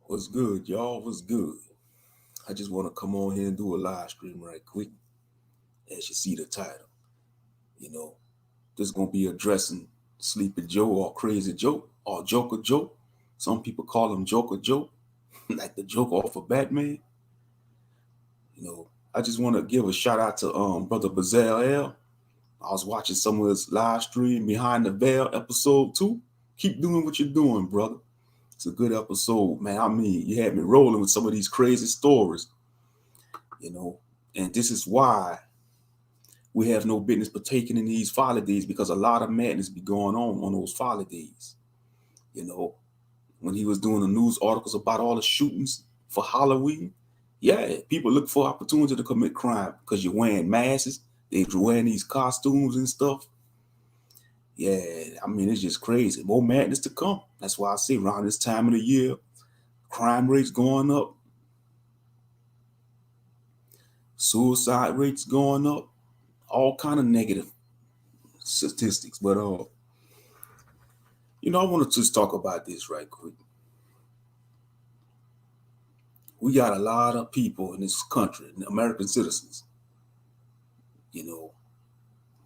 What's good, y'all? What's good? I just want to come on here and do a live stream right quick. As you see the title, you know, this is gonna be addressing Sleepy Joe or Crazy Joe or Joker Joe. Some people call him Joker Joe, like the Joker off of Batman. You know, I just want to give a shout out to brother Bazell L. I was watching some of his live stream Behind the Veil episode 2. Keep doing what you're doing, brother. It's a good episode, man. I mean, you had me rolling with some of these crazy stories, you know. And this is why we have no business partaking in these holidays, because a lot of madness be going on those holidays. You know, when he was doing the news articles about all the shootings for Halloween, yeah, people look for opportunity to commit crime because you're wearing masks, they're wearing these costumes and stuff. Yeah, I mean, it's just crazy. More madness to come. That's why I say around this time of the year, crime rates going up, suicide rates going up, all kind of negative statistics. But I want to just talk about this right quick. We got a lot of people in this country, American citizens. You know,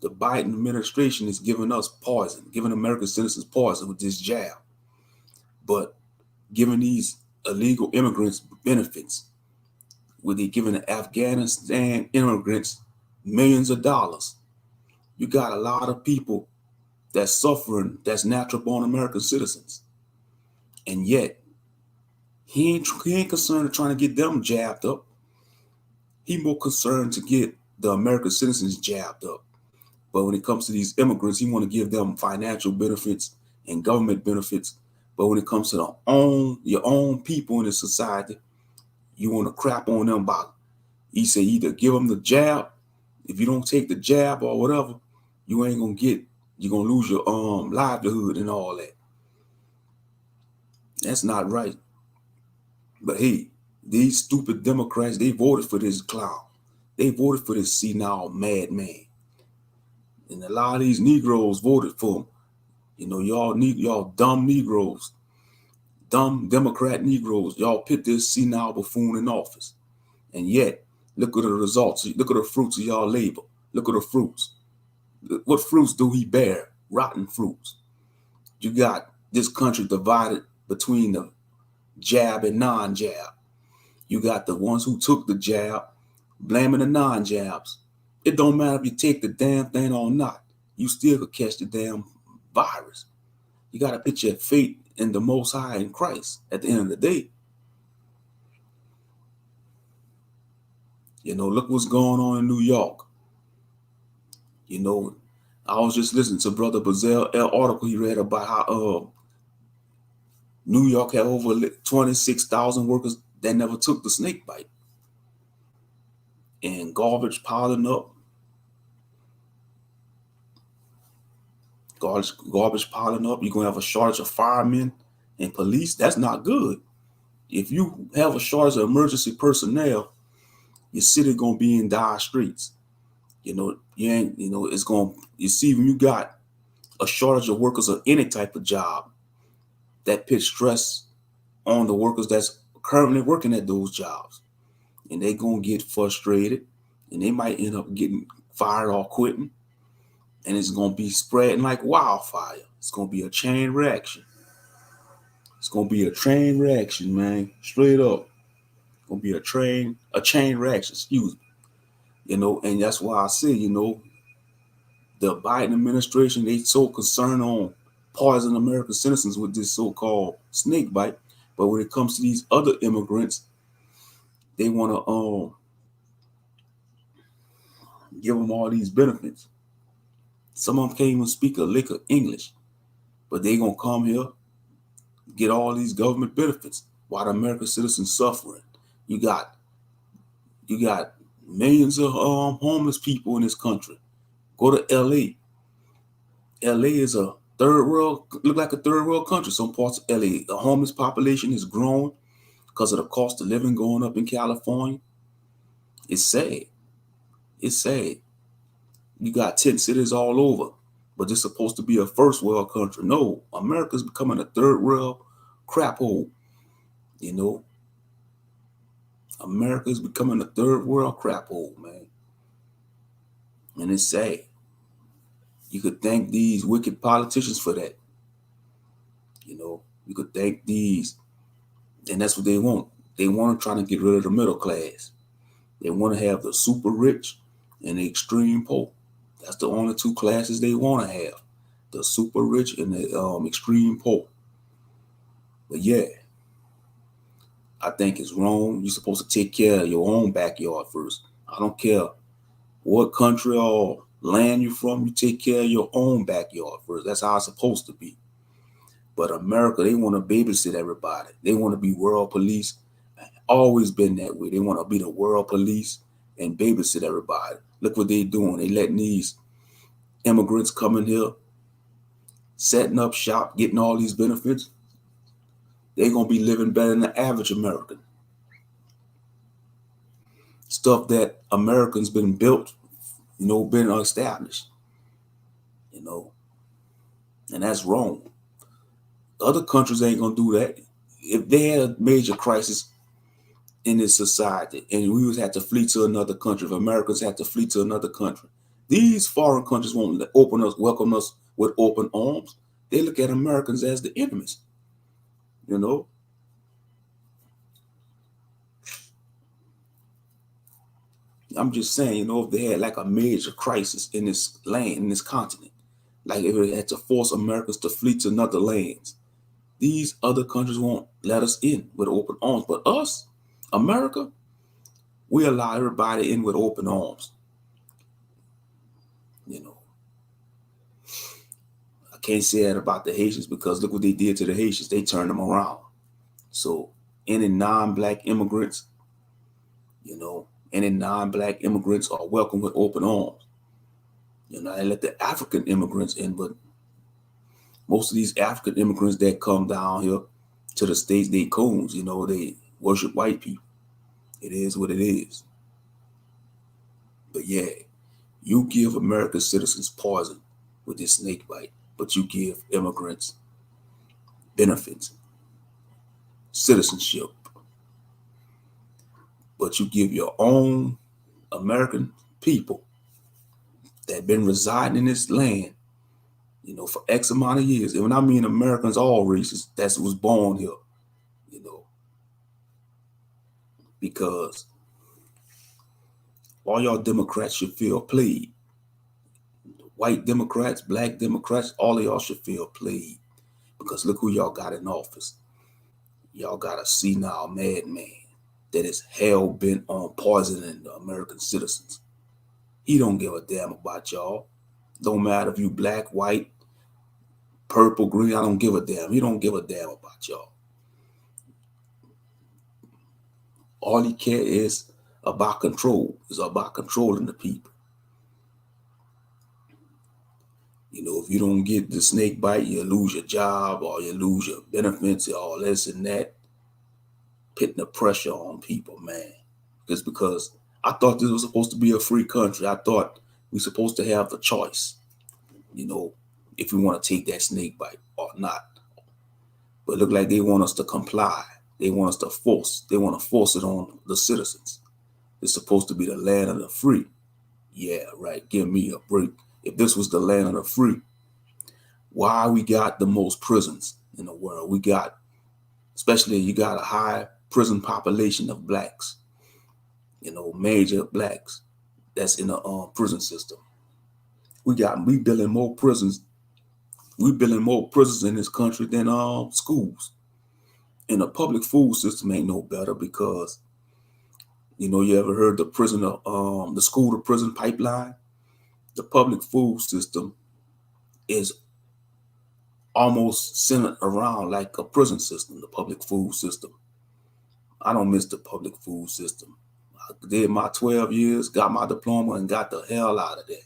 the Biden administration is giving us poison, giving American citizens poison with this jab, but giving these illegal immigrants benefits, where they giving the Afghanistan immigrants millions of dollars. You got a lot of people that's suffering, that's natural born American citizens, and yet he ain't concerned with trying to get them jabbed up. He more concerned to get the American citizens jabbed up. But when it comes to these immigrants, he want to give them financial benefits and government benefits. But when it comes to your own people in the society, you want to crap on them by, he say, either give them the jab. If you don't take the jab or whatever, you ain't gonna get. You're gonna lose your livelihood and all that. That's not right. But hey, these stupid Democrats, they voted for this clown. They voted for this senile madman. And a lot of these Negroes voted for him. You know, y'all dumb Negroes, dumb Democrat Negroes. Y'all put this senile buffoon in office. And yet, look at the results. Look at the fruits of y'all labor. Look at the fruits. What fruits do he bear? Rotten fruits. You got this country divided between the jab and non-jab. You got the ones who took the jab blaming the non-jabs. It don't matter if you take the damn thing or not. You still could catch the damn virus. You got to put your faith in the Most High in Christ at the end of the day. You know, look what's going on in New York. You know, I was just listening to Brother Bazell L article he read about how New York had over 26,000 workers that never took the snake bite. And garbage piling up. Garbage piling up. You're going to have a shortage of firemen and police. That's not good. If you have a shortage of emergency personnel, your city going to be in dire straits. You know, it's going to, you see, when you got a shortage of workers of any type of job, that puts stress on the workers that's currently working at those jobs. And they're going to get frustrated, and they might end up getting fired or quitting. And it's going to be spreading like wildfire. It's going to be a chain reaction. It's going to be a chain reaction, man. Straight up. It's going to be a chain reaction, excuse me. You know, and that's why I say, you know, the Biden administration, they so concerned on poisoning American citizens with this so-called snake bite. But when it comes to these other immigrants, they want to give them all these benefits. Some of them can't even speak a lick of English, but they gonna come here, get all these government benefits while the American citizens suffering. You got millions of homeless people in this country. Go to LA. LA is a third world, look like a third world country. Some parts of LA, the homeless population is growing because of the cost of living going up in California. It's sad. It's sad. You got tent cities all over, but it's supposed to be a first world country. No, America's becoming a third world crap hole. You know, America is becoming a third world crap hole, man. And it's sad. You could thank these wicked politicians for that. You know, you could thank these, and that's what they want. They want to try to get rid of the middle class. They want to have the super rich and the extreme poor. That's the only two classes they want to have: the super rich and the extreme poor. But yeah, I think it's wrong. You're supposed to take care of your own backyard first. I don't care what country or land you're from. You take care of your own backyard first. That's how it's supposed to be. But America, they want to babysit everybody. They want to be world police. Always been that way. They want to be the world police and babysit everybody. Look what they doing. They letting these immigrants come in here, setting up shop, getting all these benefits. They're going to be living better than the average American. Stuff that Americans been built, been established, and that's wrong. Other countries ain't going to do that. If they had a major crisis in this society and we would have to flee to another country, if Americans had to flee to another country, these foreign countries won't welcome us with open arms. They look at Americans as the enemies, I'm just saying, if they had like a major crisis in this land, in this continent, like if it had to force Americans to flee to another lands, these other countries won't let us in with open arms. But us, America, we allow everybody in with open arms. I can't say that about the Haitians because look what they did to the Haitians. They turned them around. So any non-black immigrants, any non-black immigrants are welcome with open arms. They let the African immigrants in, but most of these African immigrants that come down here to the States, they coons, they worship white people. It is what it is. But yeah, you give American citizens poison with this snake bite, but you give immigrants benefits, citizenship, but you give your own American people that have been residing in this land, for X amount of years. And when I mean Americans, all races, that's was born here, because all y'all Democrats should feel played. White Democrats, black Democrats, all of y'all should feel played because look who y'all got in office. Y'all got a senile madman that is hell bent on poisoning the American citizens. He don't give a damn about y'all. Don't matter if you black, white, purple, green, I don't give a damn. He don't give a damn about y'all. All he cares is about control. It's about controlling the people. If you don't get the snake bite, you lose your job or you lose your benefits or all this and that. Putting the pressure on people, man. Just because I thought this was supposed to be a free country. I thought we're supposed to have the choice, if we want to take that snake bite or not. But it look like they want us to comply. They want us to force. They want to force it on the citizens. It's supposed to be the land of the free. Yeah, right. Give me a break. If this was the land of the free, why we got the most prisons in the world? We got, especially you got a high prison population of blacks, major blacks that's in the prison system. We building more prisons. We building more prisons in this country than schools. And the public food system ain't no better because, you ever heard the school to prison pipeline? The public food system is almost centered around like a prison system, the public food system. I don't miss the public food system. I did my 12 years, got my diploma, and got the hell out of there.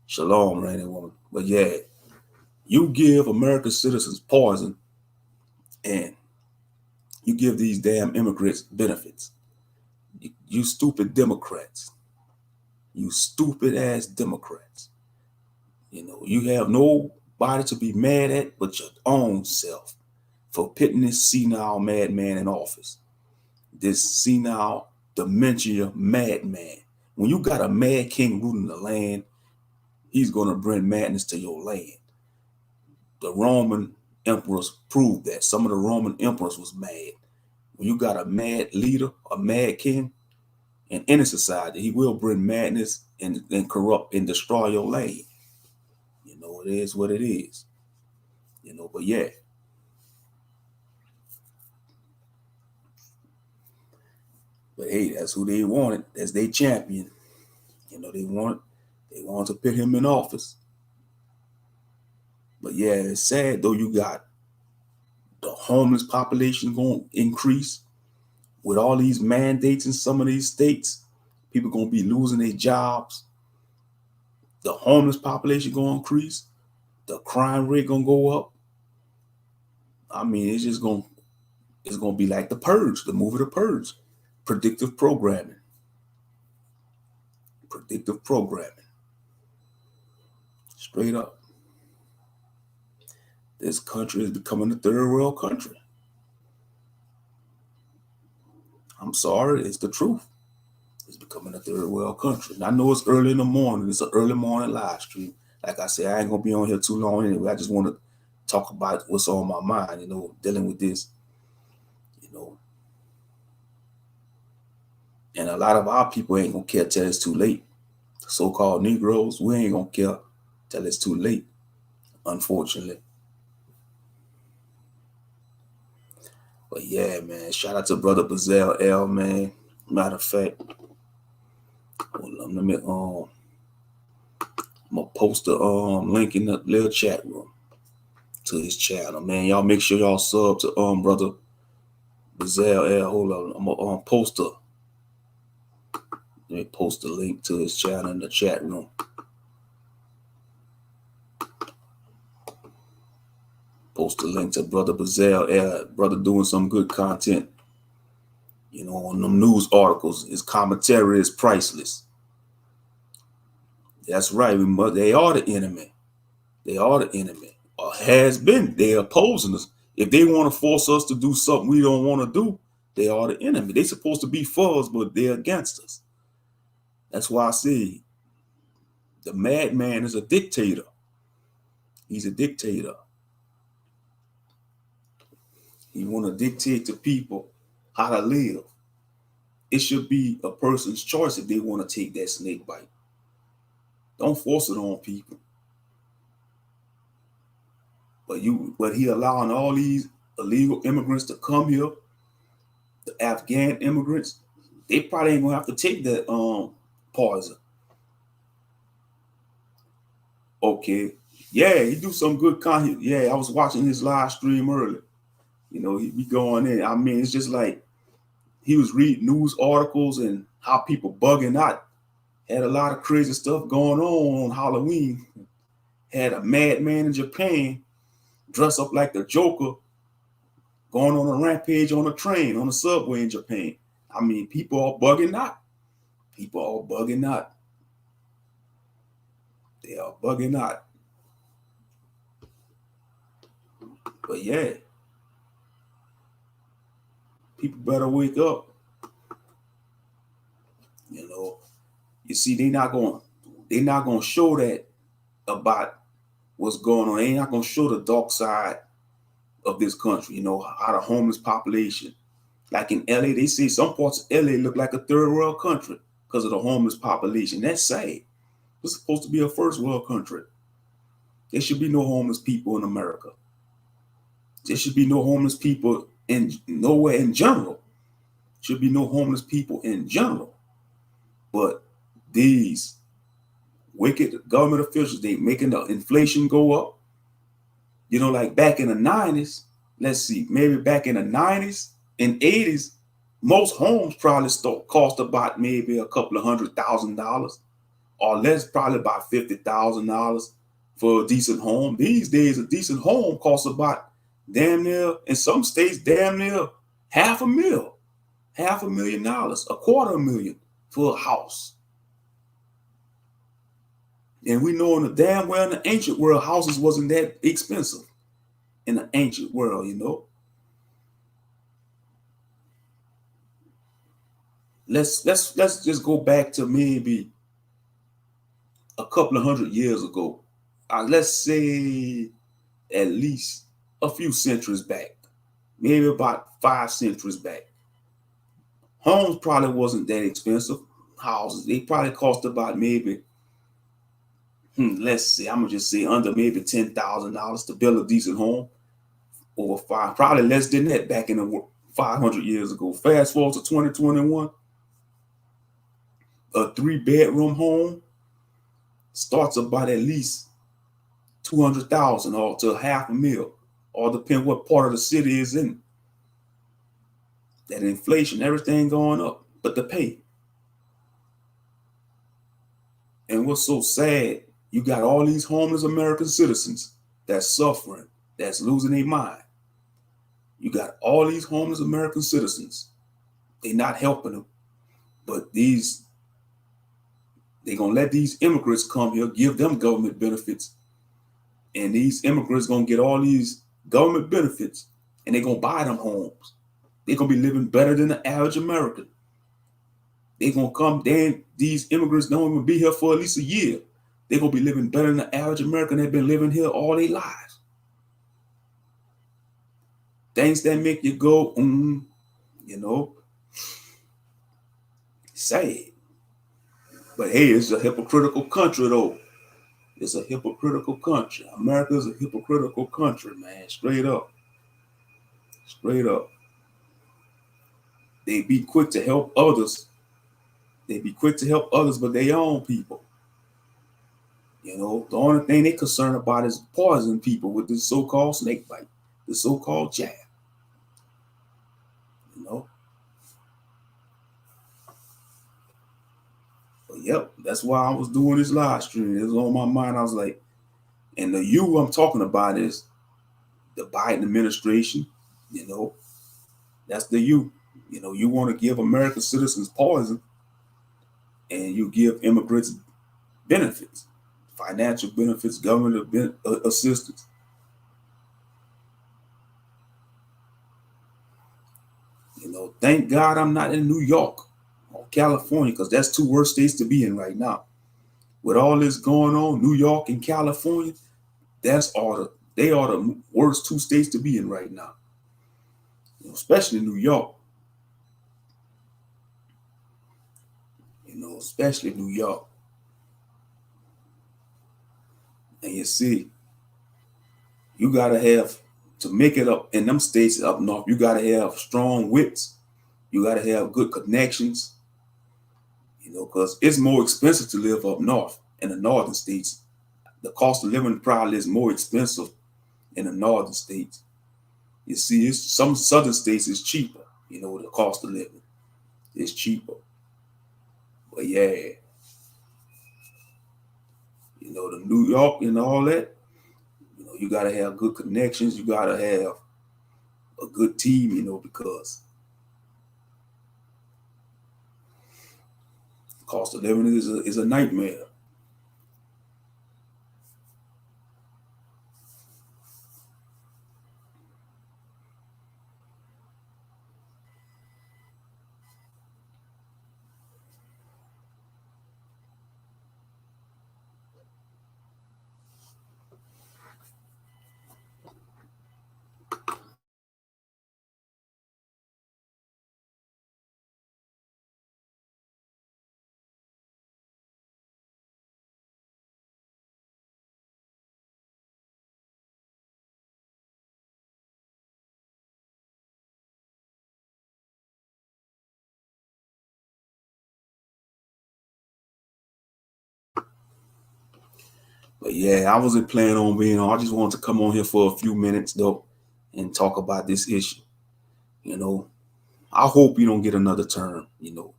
Shalom, reigning woman. But yeah, you give American citizens poison and you give these damn immigrants benefits. You stupid Democrats. You stupid ass Democrats. You have nobody to be mad at but your own self for putting this senile madman in office. This senile dementia madman. When you got a mad king ruling the land, he's going to bring madness to your land. The Roman emperors proved that. Some of the Roman emperors was mad. When you got a mad leader, a mad king, in any society, he will bring madness and corrupt and destroy your land. You know, it is what it is. You know, but yeah. But hey, that's who they wanted. That's their champion. You know, they wanted to put him in office. But yeah, it's sad though. You got the homeless population going to increase with all these mandates in some of these states. People going to be losing their jobs. The homeless population going to increase. The crime rate going to go up. I mean, it's going to be like The Purge, the movie The Purge. Predictive programming. Predictive programming. Straight up. This country is becoming a third world country. I'm sorry, it's the truth. It's becoming a third world country. And I know it's early in the morning. It's an early morning live stream. Like I said, I ain't going to be on here too long anyway. I just want to talk about what's on my mind, you know, dealing with this, you know. And a lot of our people ain't going to care till it's too late. The so-called Negroes, we ain't going to care till it's too late, unfortunately. But yeah, man, shout out to Brother Bazell L, man. Matter of fact, let me I'm gonna post the link in the little chat room to his channel, man. Y'all make sure y'all sub to Brother Bazell L. Hold on, I'm gonna post let me post the link to his channel in the chat room. Post the link to Brother Bazell L. Brother doing some good content. You know, on them news articles, his commentary is priceless. That's right. They are the enemy. They are the enemy. Or has been. They're opposing us. If they want to force us to do something we don't want to do, they are the enemy. They're supposed to be for us, but they're against us. That's why I say the madman is a dictator. He's a dictator. He want to dictate to people how to live. It should be a person's choice if they want to take that snake bite. Don't force it on people. But he allowing all these illegal immigrants to come here, the Afghan immigrants, they probably ain't gonna have to take that poison. Okay. Yeah, he do some good content. Yeah, I was watching his live stream earlier. You know, he be going in. I mean, it's just like he was reading news articles and how people bugging out. Had a lot of crazy stuff going on Halloween. Had a madman in Japan dress up like the Joker going on a rampage on a train, on a subway in Japan. I mean, people are bugging out. People are bugging out. They are bugging out. But yeah, people better wake up. You know, you see, they're not gonna show that about what's going on. They're not gonna show the dark side of this country. You know, how the homeless population, like in LA, they say some parts of LA look like a third world country because of the homeless population. That's sad. It's supposed to be a first world country. There should be no homeless people in America. There should be no homeless people nowhere in general. Should be no homeless people in general. But these wicked government officials, they making the inflation go up. You know, like back in the 90s, let's see, maybe back in the 90s and 80s, most homes probably cost about maybe a couple of $100,000 or less, probably about $50,000 for a decent home. These days, a decent home costs about damn near, in some states, damn near $500,000, $500,000, $250,000 for a house. And we know in the damn well in the ancient world, houses wasn't that expensive in the ancient world, you know. Let's just go back to maybe a couple of 100 years ago. Let's say at least a few centuries back, maybe about 5 centuries back. Homes probably wasn't that expensive. Houses, they probably cost about maybe, let's see, I'm gonna just say under maybe $10,000 to build a decent home. Over five, probably less than that back in the 500 years ago. Fast forward to 2021, a 3 bedroom home starts about at least 200,000 or to half a mil, or depend what part of the city is in. That inflation, everything going up, but the pay. And what's so sad, you got all these homeless American citizens that's suffering, that's losing their mind. You got all these homeless American citizens. They're not helping them, but they're gonna let these immigrants come here, give them government benefits, and these immigrants gonna get all these government benefits, and they're gonna buy them homes. They're gonna be living better than the average American. They're gonna come, then these immigrants don't even be here for at least a year. They're gonna be living better than the average American that's been living here all their lives. Things that make you go, you know, sad. But hey, it's a hypocritical country though. It's a hypocritical country. America is a hypocritical country, man. Straight up. Straight up. They be quick to help others. They be quick to help others, but they own people. You know, the only thing they concerned about is poisoning people with this so-called snake bite, the so-called jab. You know. But yep, that's why I was doing this live stream. It was on my mind. I was like, and the you I'm talking about is the Biden administration. You know, that's the you. You know, you want to give American citizens poison, and you give immigrants benefits, financial benefits, government assistance. You know, thank God I'm not in New York or California, because that's two worst states to be in right now. With all this going on, New York and California, they are the worst two states to be in right now. You know, especially New York. You know, especially New York. And you see, you gotta have to make it up in them states up north. You gotta have strong wits. You gotta have good connections. You know, because it's more expensive to live up north in the northern states. The cost of living probably is more expensive in the northern states. You see, some southern states is cheaper. You know, the cost of living is cheaper. But yeah, you know, the New York and all that, you know, you gotta have good connections. You gotta have a good team, you know, because the cost of living is a nightmare. But yeah, I wasn't planning on being on. I just wanted to come on here for a few minutes though and talk about this issue. You know, I hope you don't get another term. You know,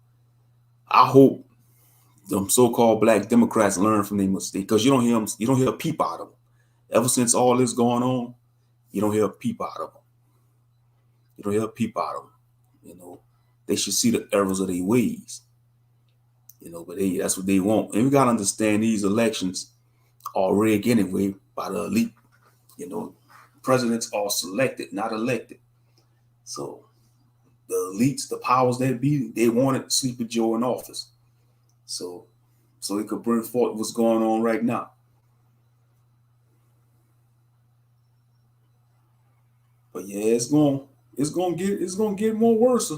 I hope them so-called black Democrats learn from their mistake, because you don't hear a peep out of them. Ever since all this going on, you don't hear a peep out of them. You don't hear a peep out of them. You know, they should see the errors of their ways. You know, but that's what they want. And we gotta understand these elections are rigged anyway by the elite. You know, presidents are selected, not elected. So the elites, the powers that be, they wanted Sleepy Joe in office. So it could bring forth what's going on right now. But yeah, it's gonna get more worse.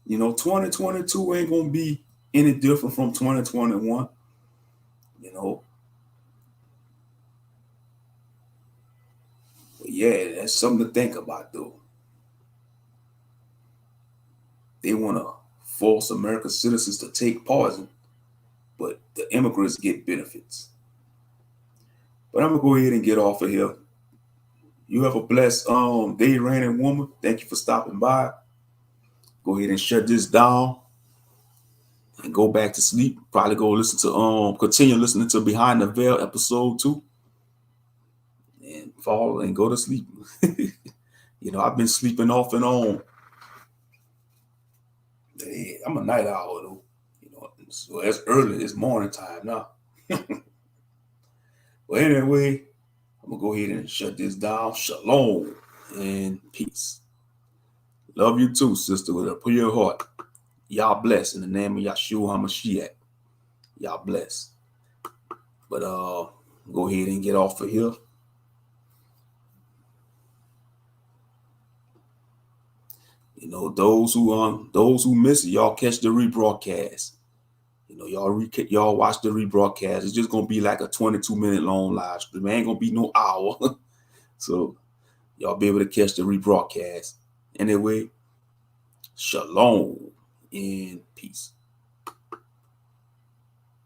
2022 ain't gonna be any different from 2021. But yeah, that's something to think about though. They wanna force American citizens to take poison, but the immigrants get benefits. But I'm gonna go ahead and get off of here. You have a blessed day, Rain and Woman. Thank you for stopping by. Go ahead and shut this down and go back to sleep. Probably go listen to continue listening to Behind the Veil episode 2 and fall and go to sleep. I've been sleeping off and on. Yeah, I'm a night owl though. So it's early, it's morning time now. Well, anyway, I'm gonna go ahead and shut this down. Shalom and peace. Love you too, sister, with a pure heart. Y'all bless in the name of Yahshua HaMashiach. Y'all bless. But go ahead and get off of here. Those who miss it, y'all catch the rebroadcast. Y'all watch the rebroadcast. It's just gonna be like a 22-minute long live stream. It ain't gonna be no hour. So y'all be able to catch the rebroadcast. Anyway, shalom and peace.